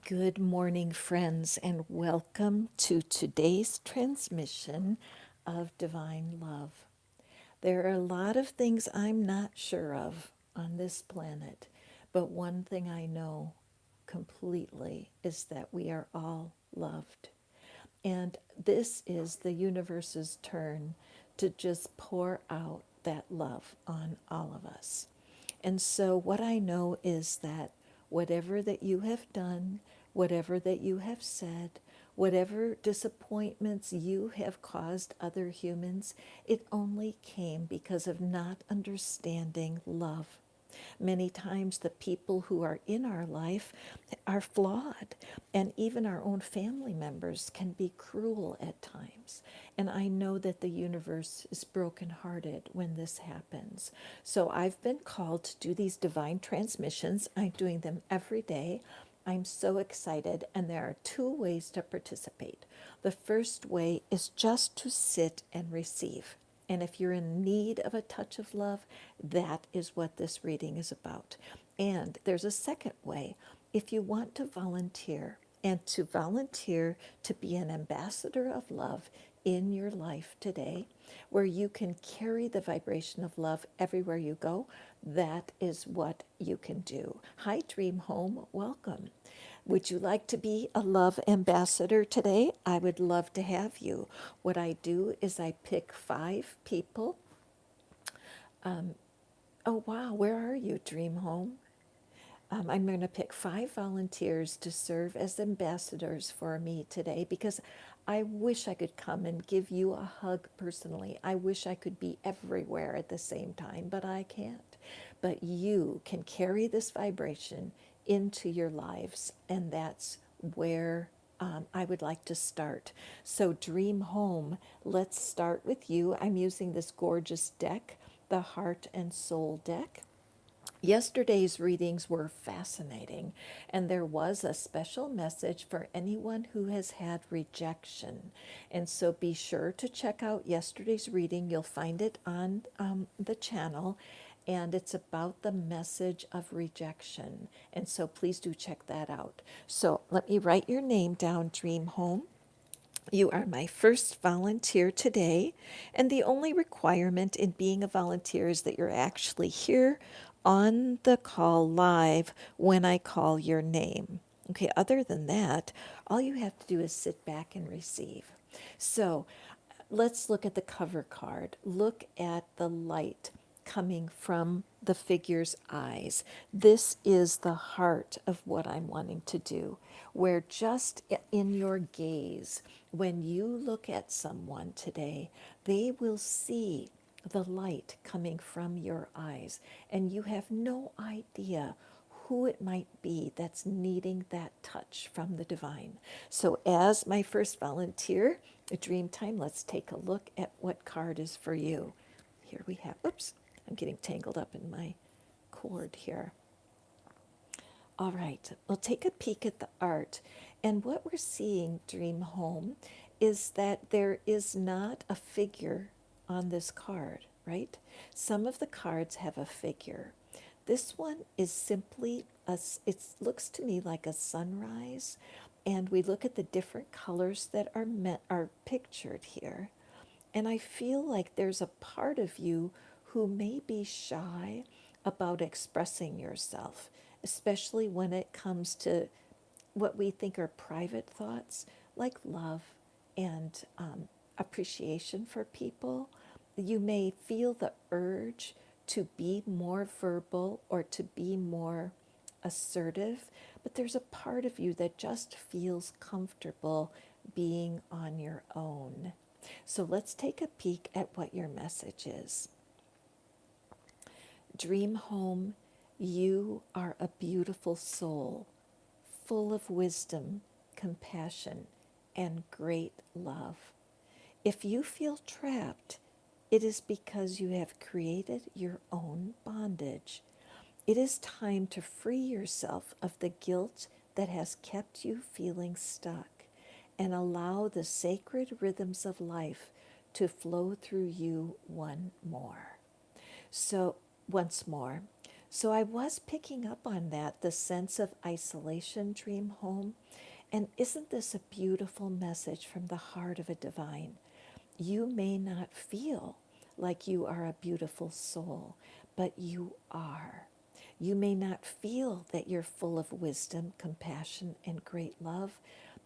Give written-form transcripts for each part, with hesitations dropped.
Good morning, friends, and welcome to today's transmission of Divine Love. There are a lot of things I'm not sure of on this planet, but one thing I know completely is that we are all loved. And this is the universe's turn to just pour out that love on all of us. And so, what I know is that whatever that you have done, whatever that you have said, whatever disappointments you have caused other humans, it only came because of not understanding love. Many times, the people who are in our life are flawed, and even our own family members can be cruel at times. And I know that the universe is brokenhearted when this happens. So I've been called to do these divine transmissions. I'm doing them every day. I'm so excited, and there are two ways to participate. The first way is just to sit and receive. And if you're in need of a touch of love, that is what this reading is about. And there's a second way. If you want to volunteer, and to volunteer to be an ambassador of love in your life today, where you can carry the vibration of love everywhere you go, that is what you can do. Hi, Dream Home. Welcome. Would you like to be a love ambassador today? I would love to have you. What I do is I pick 5 people. Oh, wow, where are you, Dream Home? I'm going to pick 5 volunteers to serve as ambassadors for me today because I wish I could come and give you a hug personally. I wish I could be everywhere at the same time, but I can't. But you can carry this vibration into your lives, and that's where I would like to start. So, Dream Home, let's start with you. I'm using this gorgeous deck, the Heart and Soul deck. Yesterday's readings were fascinating, and there was a special message for anyone who has had rejection. And so be sure to check out yesterday's reading. You'll find it on the channel, and it's about the message of rejection. And so please do check that out. So let me write your name down, Dream Home. You are my first volunteer today, and the only requirement in being a volunteer is that you're actually here on the call live when I call your name. Okay, other than that, all you have to do is sit back and receive. So let's look at the cover card. Look at the light coming from the figure's eyes. This is the heart of what I'm wanting to do, where just in your gaze, when you look at someone today, they will see the light coming from your eyes, and you have no idea who it might be that's needing that touch from the divine. So, as my first volunteer, Dreamtime, let's take a look at what card is for you. Here we have, oops, I'm getting tangled up in my cord here. All right, we'll take a peek at the art. And what we're seeing, Dream Home, is that there is not a figure on this card, right? Some of the cards have a figure. This one is simply, it looks to me like a sunrise. And we look at the different colors that are pictured here. And I feel like there's a part of you who may be shy about expressing yourself, especially when it comes to what we think are private thoughts, like love and appreciation for people. You may feel the urge to be more verbal or to be more assertive, but there's a part of you that just feels comfortable being on your own. So let's take a peek at what your message is. Dream Home, you are a beautiful soul, full of wisdom, compassion, and great love. If you feel trapped, it is because you have created your own bondage. It is time to free yourself of the guilt that has kept you feeling stuck and allow the sacred rhythms of life to flow through you once more. So I was picking up on that, the sense of isolation, dream home. And isn't this a beautiful message from the heart of a divine? You may not feel like you are a beautiful soul, but you are. You may not feel that you're full of wisdom, compassion, and great love,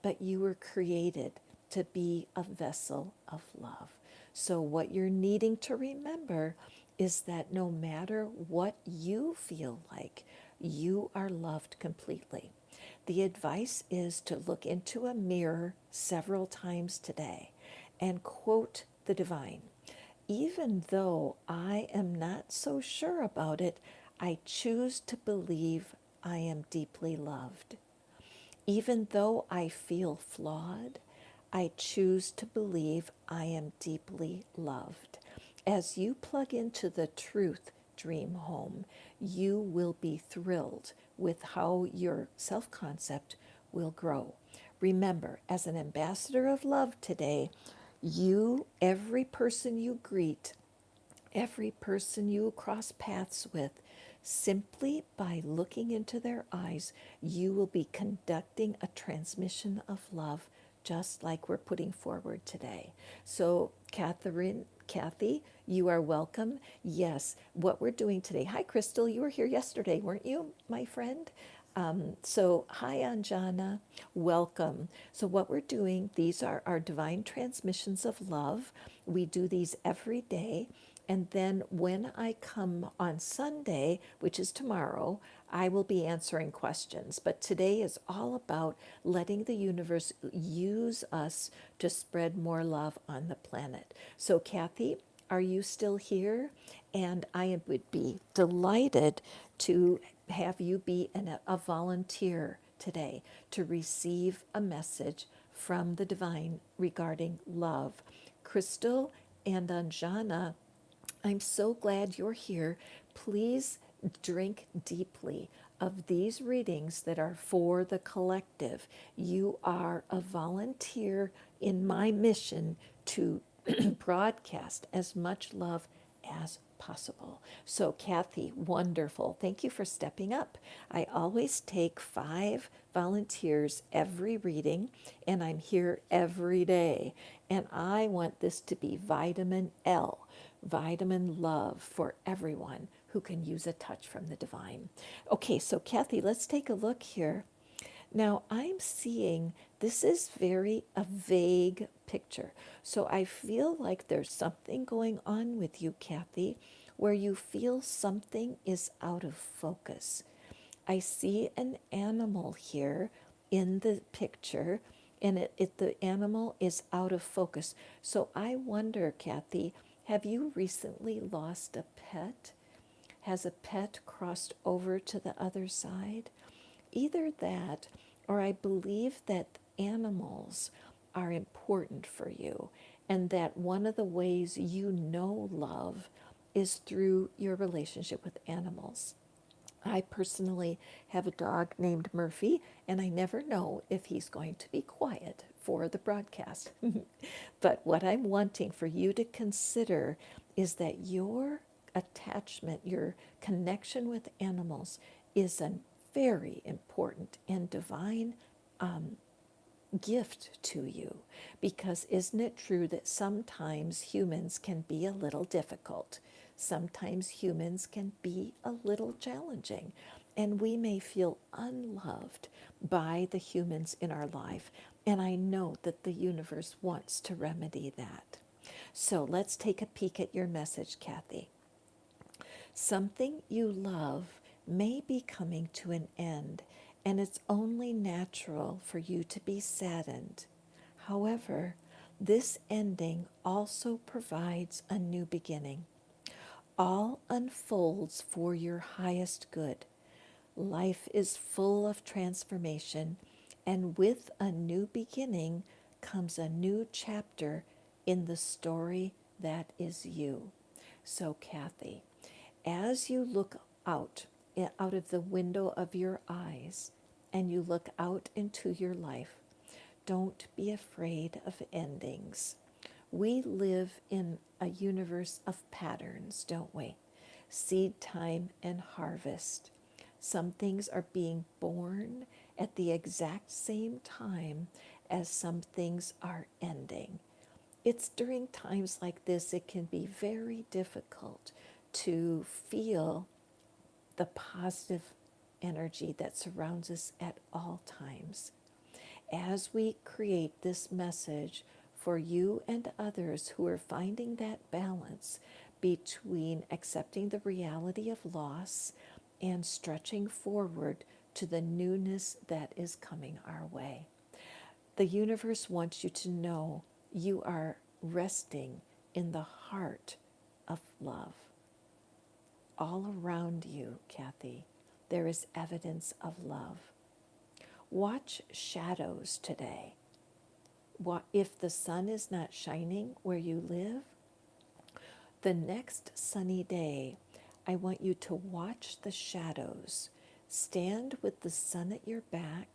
but you were created to be a vessel of love. So, what you're needing to remember is that no matter what you feel like, you are loved completely. The advice is to look into a mirror several times today and quote the divine. Even though I am not so sure about it, I choose to believe I am deeply loved. Even though I feel flawed, I choose to believe I am deeply loved. As you plug into the truth dream home, you will be thrilled with how your self concept will grow. Remember, as an ambassador of love today, you, every person you greet, every person you cross paths with, simply by looking into their eyes, you will be conducting a transmission of love, just like we're putting forward today. So, Kathy, you are welcome. Yes, what we're doing today. Hi, Crystal. You were here yesterday, weren't you, my friend? So, hi, Anjana, welcome. So, what we're doing, these are our divine transmissions of love. We do these every day. And then when I come on Sunday, which is tomorrow, I will be answering questions. But today is all about letting the universe use us to spread more love on the planet. So, Kathy, are you still here? And I would be delighted to have you be a volunteer today to receive a message from the divine regarding love. Crystal and Anjana, I'm so glad you're here. Please drink deeply of these readings that are for the collective. You are a volunteer in my mission to broadcast as much love as possible. So, Kathy, wonderful. Thank you for stepping up. I always take 5 volunteers every reading, and I'm here every day. And I want this to be vitamin L, vitamin love for everyone who can use a touch from the divine. Okay, so Kathy, let's take a look here. Now, I'm seeing this is very a vague picture. So I feel like there's something going on with you, Kathy, where you feel something is out of focus. I see an animal here in the picture, and the animal is out of focus. So I wonder, Kathy, have you recently lost a pet? Has a pet crossed over to the other side? Either that, or I believe that animals are important for you, and that one of the ways you know love is through your relationship with animals. I personally have a dog named Murphy, and I never know if he's going to be quiet for the broadcast. But what I'm wanting for you to consider is that your attachment, your connection with animals, is a very important and divine gift to you, because isn't it true that sometimes humans can be a little difficult? Sometimes humans can be a little challenging, and we may feel unloved by the humans in our life. And I know that the universe wants to remedy that. So let's take a peek at your message, Kathy. Something you love may be coming to an end, and it's only natural for you to be saddened. However, this ending also provides a new beginning. All unfolds for your highest good. Life is full of transformation, and with a new beginning comes a new chapter in the story that is you. So, Kathy, as you look out of the window of your eyes and you look out into your life, don't be afraid of endings. We live in a universe of patterns, don't we? seed time and harvest. Some things are being born at the exact same time as some things are ending. It's during times like this it can be very difficult to feel the positive energy that surrounds us at all times. As we create this message for you and others who are finding that balance between accepting the reality of loss and stretching forward to the newness that is coming our way. The universe wants you to know you are resting in the heart of love. All around you, Kathy, there is evidence of love. Watch shadows today. If the sun is not shining where you live, the next sunny day, I want you to watch the shadows. Stand with the sun at your back,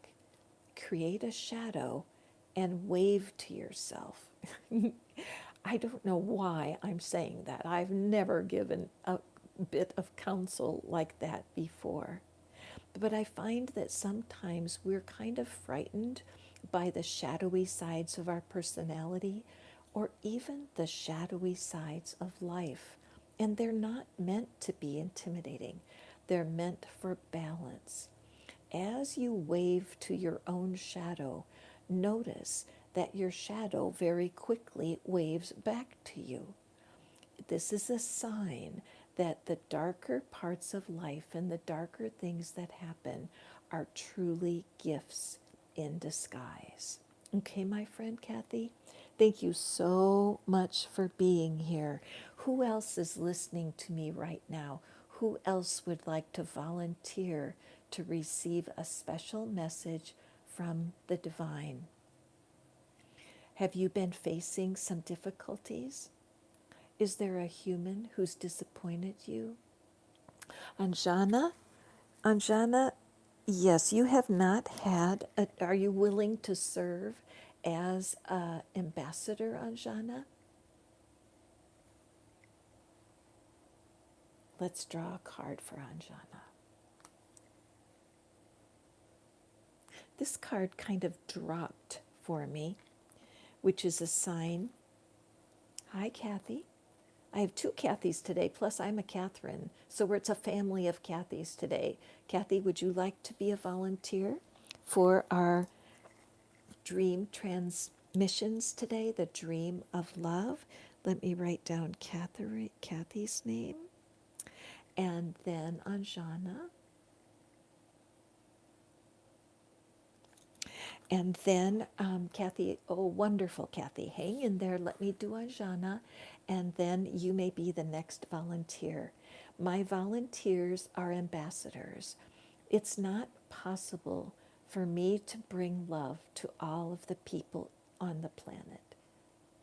create a shadow, and wave to yourself. I don't know why I'm saying that. I've never given a bit of counsel like that before. But I find that sometimes we're kind of frightened by the shadowy sides of our personality or even the shadowy sides of life. And they're not meant to be intimidating, they're meant for balance. As you wave to your own shadow, notice that your shadow very quickly waves back to you. This is a sign that the darker parts of life and the darker things that happen are truly gifts in disguise. Okay, my friend Kathy, thank you so much for being here. Who else is listening to me right now? Who else would like to volunteer to receive a special message from the divine? Have you been facing some difficulties? Is there a human who's disappointed you? Anjana? Anjana, yes, you have not had, are you willing to serve as an ambassador, Anjana? Let's draw a card for Anjana. This card kind of dropped for me, which is a sign. Hi, Kathy. I have two Kathys today, plus I'm a Catherine. So it's a family of Kathys today. Kathy, would you like to be a volunteer for our dream transmissions today, the dream of love? Let me write down Kathy's name. And then Anjana. And then Kathy, oh, wonderful, Kathy. Hang in there. Let me do Anjana. And then you may be the next volunteer. My volunteers are ambassadors. It's not possible for me to bring love to all of the people on the planet,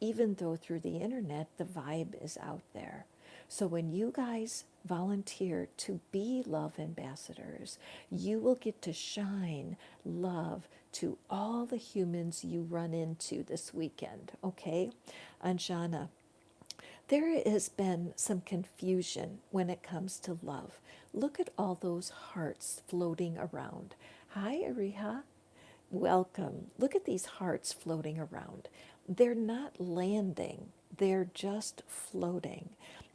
even though through the internet the vibe is out there. So when you guys volunteer to be love ambassadors, you will get to shine love to all the humans you run into this weekend, okay? Anjana, there has been some confusion when it comes to love. Look at all those hearts floating around. Hi, Ariha. Welcome. Look at these hearts floating around. They're not landing, they're just floating.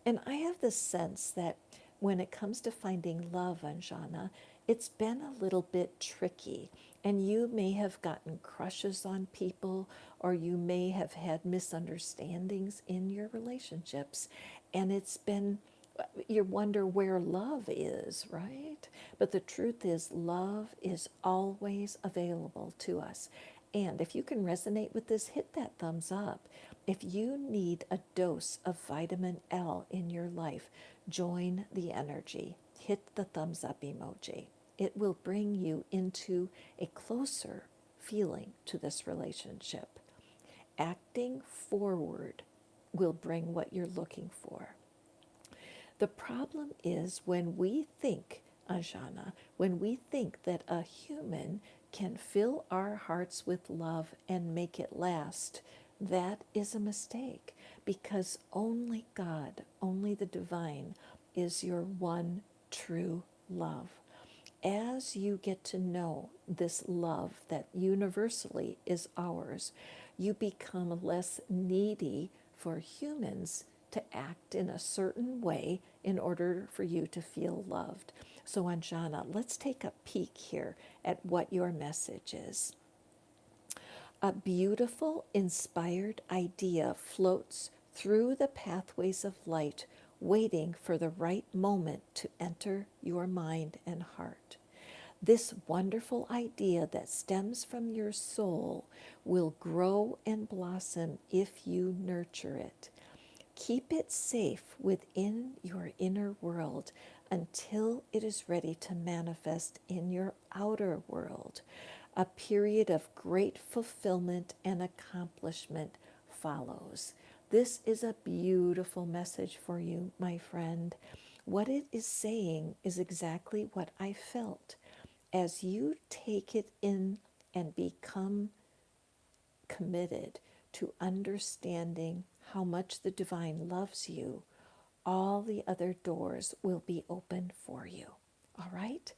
And I have the sense that when it comes to finding love, Anjana, it's been a little bit tricky. And you may have gotten crushes on people, or you may have had misunderstandings in your relationships. And it's been, you wonder where love is, right? But the truth is, love is always available to us. And if you can resonate with this, hit that thumbs up. If you need a dose of vitamin L in your life, join the energy. Hit the thumbs up emoji. It will bring you into a closer feeling to this relationship. Acting forward will bring what you're looking for. The problem is when we think, Anjana, when we think that a human can fill our hearts with love and make it last, that is a mistake, because only God, only the divine, is your one true love. As you get to know this love that universally is ours, you become less needy for humans to act in a certain way in order for you to feel loved. So, Anjana, let's take a peek here at what your message is. A beautiful, inspired idea floats through the pathways of light, waiting for the right moment to enter your mind and heart. This wonderful idea that stems from your soul will grow and blossom if you nurture it. Keep it safe within your inner world until it is ready to manifest in your outer world. A period of great fulfillment and accomplishment follows. This is a beautiful message for you, my friend. What it is saying is exactly what I felt. As you take it in and become committed to understanding how much the divine loves you, all the other doors will be open for you. All right?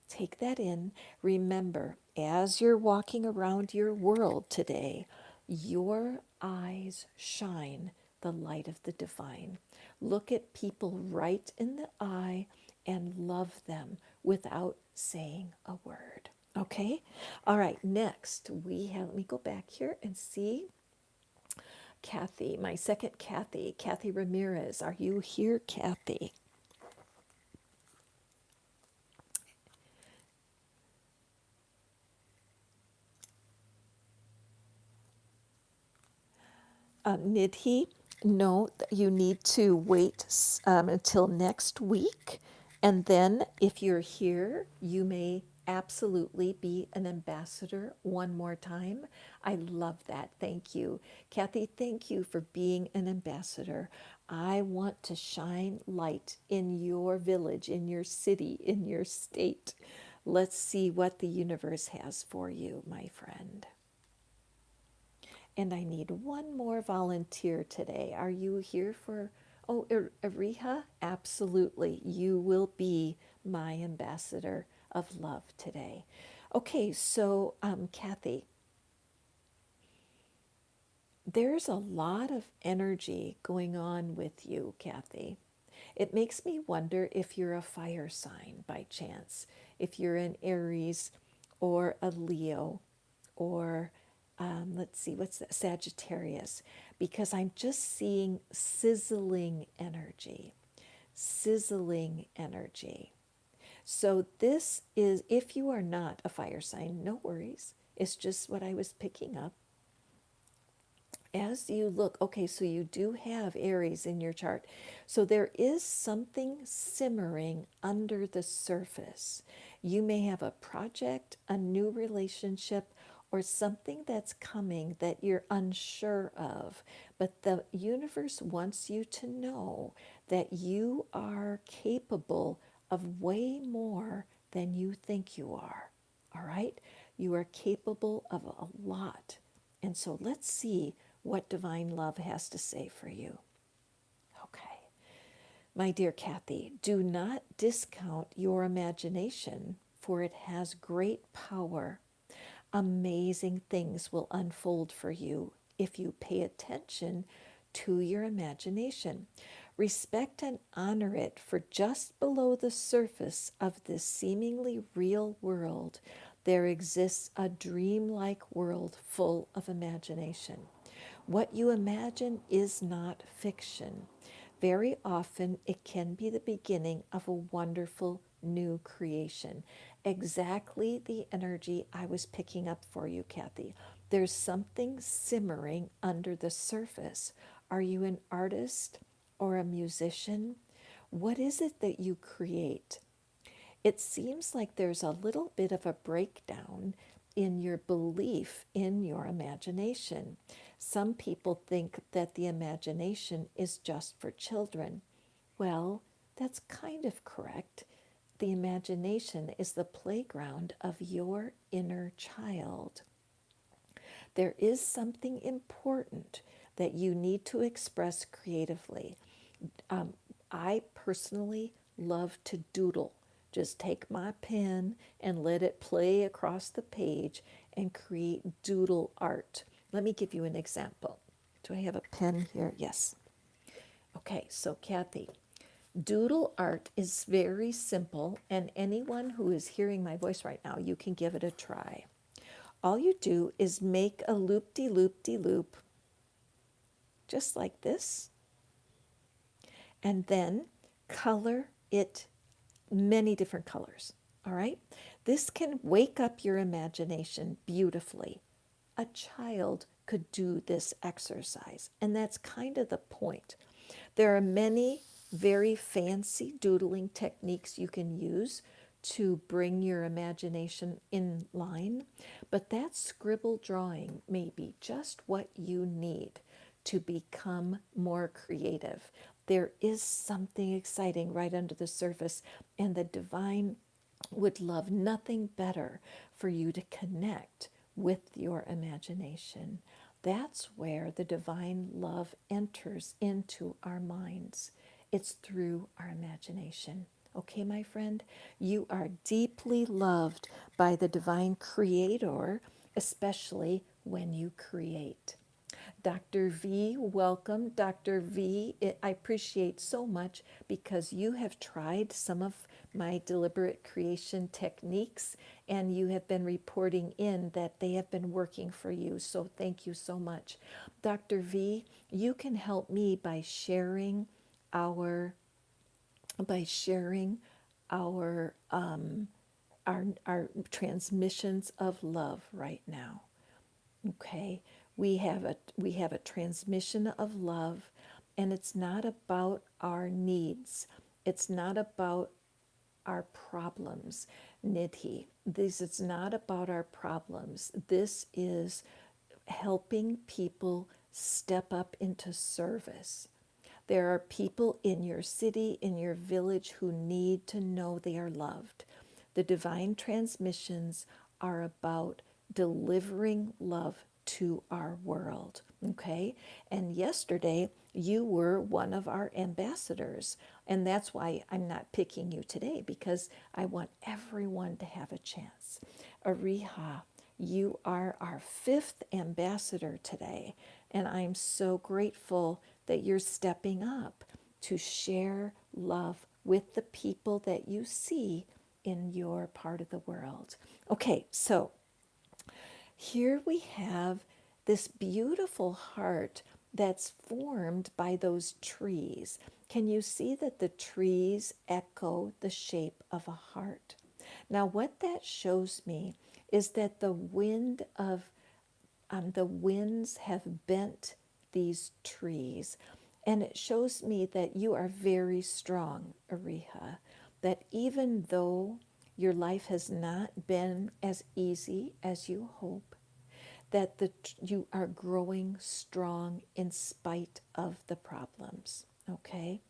Take that in. Remember, as you're walking around your world today, your eyes shine the light of the divine. Look at people right in the eye and love them without saying a word. Okay? All right, next we have, let me go back here and see Kathy, my second Kathy, Kathy Ramirez. Are you here, Kathy? Nidhi, no, you need to wait until next week. And then if you're here, you may absolutely be an ambassador one more time. I love that. Thank you. Kathy, thank you for being an ambassador. I want to shine light in your village, in your city, in your state. Let's see what the universe has for you, my friend. And I need one more volunteer today. Are you here for, oh, Ariha? Absolutely. You will be my ambassador of love today. Okay, so Kathy, there's a lot of energy going on with you, Kathy. It makes me wonder if you're a fire sign by chance, if you're an Aries or a Leo or let's see, what's that? Sagittarius, because I'm just seeing sizzling energy, sizzling energy. So this is, if you are not a fire sign, no worries. It's just what I was picking up. As you look, okay, so you do have Aries in your chart. So there is something simmering under the surface. You may have a project, a new relationship, or something that's coming that you're unsure of. But the universe wants you to know that you are capable of way more than you think you are. All right? You are capable of a lot. And so let's see what divine love has to say for you. Okay. My dear Kathy, do not discount your imagination, for it has great power. Amazing things will unfold for you if you pay attention to your imagination. Respect and honor it, for just below the surface of this seemingly real world, there exists a dreamlike world full of imagination. What you imagine is not fiction. Very often, it can be the beginning of a wonderful new creation. Exactly the energy I was picking up for you, Kathy. There's something simmering under the surface. Are you an artist or a musician? What is it that you create? It seems like there's a little bit of a breakdown in your belief in your imagination. Some people think that the imagination is just for children. Well, that's kind of correct. The imagination is the playground of your inner child. There is something important that you need to express creatively. I personally love to doodle. Just take my pen and let it play across the page and create doodle art. Let me give you an example. Do I have a pen here? Yes. Okay, so Kathy, doodle art is very simple, and anyone who is hearing my voice right now, you can give it a try. All you do is make a loop-de-loop-de-loop, just like this, and then color it many different colors. All right? This can wake up your imagination beautifully. A child could do this exercise, and that's kind of the point. There are many very fancy doodling techniques you can use to bring your imagination in line, but that scribble drawing may be just what you need to become more creative. There is something exciting right under the surface, and the divine would love nothing better for you to connect with your imagination. That's where the divine love enters into our minds. It's through our imagination. Okay, my friend, you are deeply loved by the divine creator, especially when you create. Dr. V, welcome. Dr. V, I appreciate so much because you have tried some of my deliberate creation techniques and you have been reporting in that they have been working for you. So thank you so much. Dr. V, you can help me by sharing our our our transmissions of love right now. Okay, we have a transmission of love, and it's not about our needs. It's not about our problems, Nidhi. This is not about our problems. This is helping people step up into service. There are people in your city, in your village, who need to know they are loved. The divine transmissions are about delivering love to our world. Okay? And yesterday, you were one of our ambassadors. And that's why I'm not picking you today, because I want everyone to have a chance. Ariha, you are our fifth ambassador today. And I'm so grateful that you're stepping up to share love with the people that you see in your part of the world. Okay, so here we have this beautiful heart that's formed by those trees. Can you see that the trees echo the shape of a heart? Now, what that shows me is that the winds have bent these trees, and it shows me that you are very strong, Ariha. That even though your life has not been as easy as you hope, that you are growing strong in spite of the problems. Okay?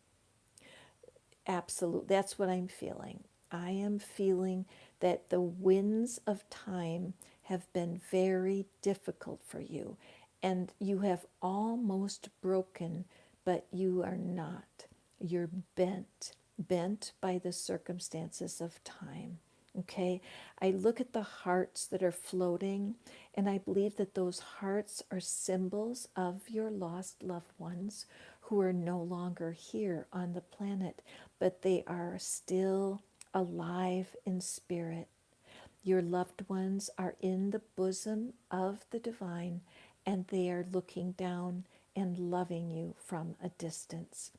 Absolutely. That's what I'm feeling. I am feeling that the winds of time have been very difficult for you, and you have almost broken, but you are not. You're bent by the circumstances of time. Okay, I look at the hearts that are floating, and I believe that those hearts are symbols of your lost loved ones who are no longer here on the planet, but they are still alive in spirit. Your loved ones are in the bosom of the divine, and they are looking down and loving you from a distance.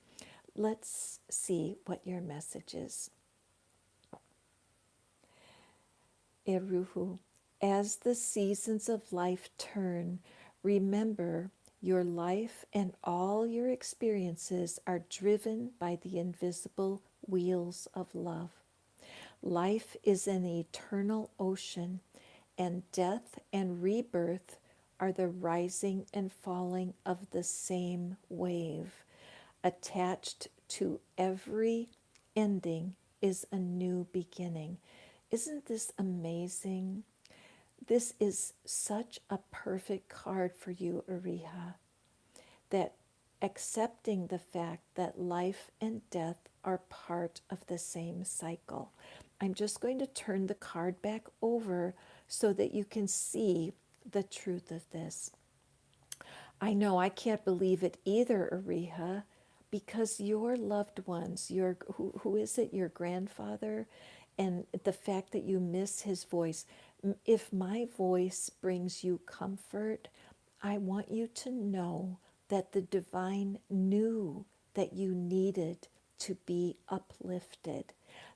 Let's see what your message is. Eruhu, as the seasons of life turn, remember your life and all your experiences are driven by the invisible wheels of love. Life is an eternal ocean, and death and rebirth are the rising and falling of the same wave. Attached to every ending is a new beginning. Isn't this amazing? This is such a perfect card for you, Ariha, that accepting the fact that life and death are part of the same cycle. I'm just going to turn the card back over so that you can see the truth of this. I know I can't believe it either, Ariha, because your loved ones, who is it, your grandfather, and the fact that you miss his voice. If my voice brings you comfort, I want you to know that the divine knew that you needed to be uplifted.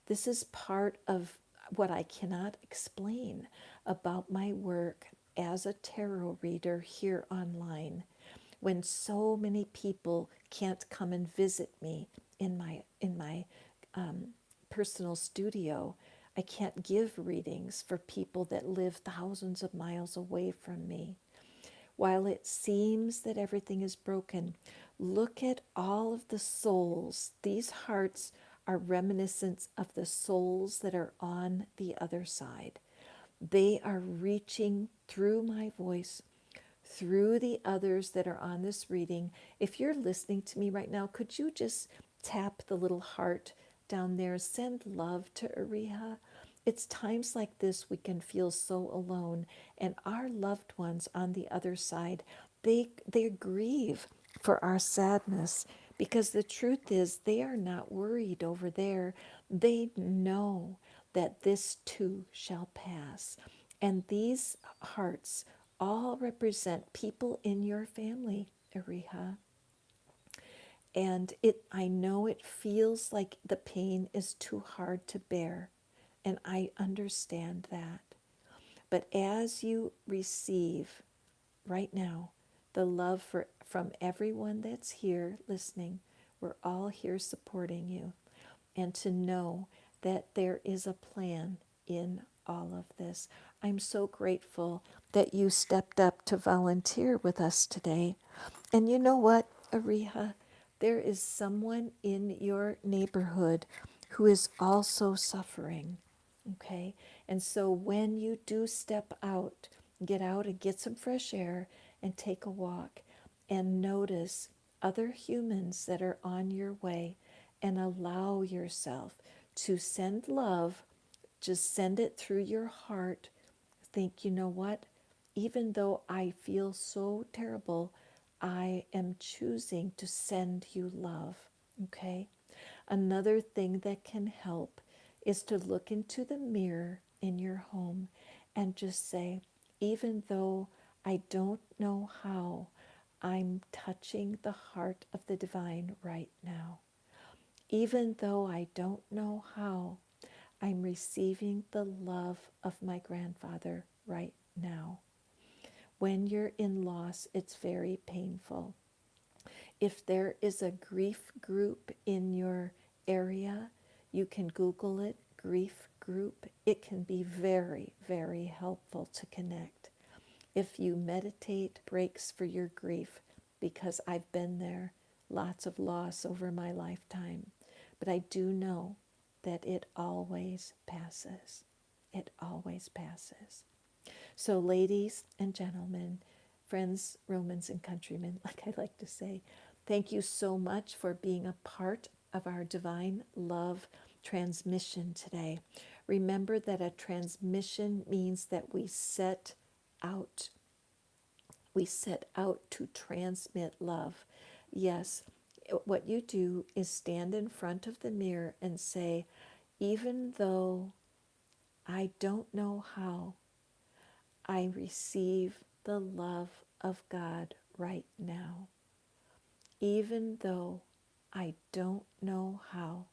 This is part of what I cannot explain about my work as a tarot reader here online. When so many people can't come and visit me in my personal studio, I can't give readings for people that live thousands of miles away from me. While it seems that everything is broken, look at all of the souls. These hearts are reminiscents of the souls that are on the other side. They are reaching through my voice, through the others that are on this reading. If you're listening to me right now, could you just tap the little heart down there? Send love to Ariha. It's times like this we can feel so alone, and our loved ones on the other side, they grieve for our sadness, because the truth is they are not worried over there. They know that this too shall pass. And these hearts all represent people in your family, Ariha. And I know it feels like the pain is too hard to bear, and I understand that. But as you receive right now the love from everyone that's here listening, we're all here supporting you, and to know that there is a plan in all of this. I'm so grateful that you stepped up to volunteer with us today. And you know what, Ariha? There is someone in your neighborhood who is also suffering. Okay? And so when you do step out, get out and get some fresh air and take a walk and notice other humans that are on your way, and allow yourself to send love. Just send it through your heart. Think, you know what? Even though I feel so terrible, I am choosing to send you love. Okay? Another thing that can help is to look into the mirror in your home and just say, even though I don't know how, I'm touching the heart of the divine right now. Even though I don't know how, I'm receiving the love of my grandfather right now. When you're in loss, it's very painful. If there is a grief group in your area, you can Google it, grief group. It can be very, very helpful to connect. If you meditate breaks for your grief, because I've been there, lots of loss over my lifetime. But I do know that it always passes. It always passes. So, ladies and gentlemen, friends, Romans, and countrymen, like I like to say, thank you so much for being a part of our divine love transmission today. Remember that a transmission means that we set out. We set out to transmit love. Yes, what you do is stand in front of the mirror and say, even though I don't know how, I receive the love of God right now. Even though I don't know how,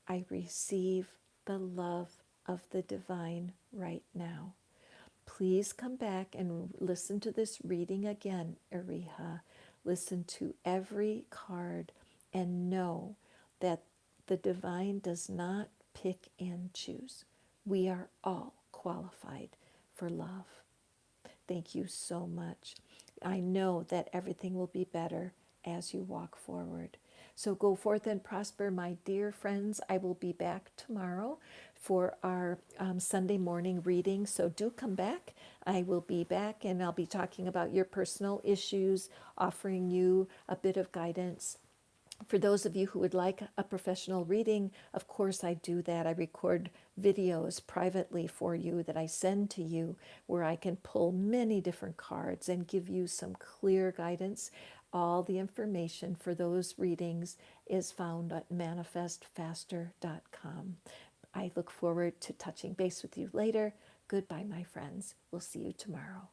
I receive the love of the divine right now. Please come back and listen to this reading again, Ariha. Listen to every card and know that the divine does not pick and choose. We are all qualified for love. Thank you so much. I know that everything will be better as you walk forward. So go forth and prosper, my dear friends. I will be back tomorrow for our Sunday morning reading. So do come back. I will be back and I'll be talking about your personal issues, offering you a bit of guidance. For those of you who would like a professional reading, of course I do that. I record videos privately for you that I send to you where I can pull many different cards and give you some clear guidance. All the information for those readings is found at manifestfaster.com. I look forward to touching base with you later. Goodbye, my friends. We'll see you tomorrow.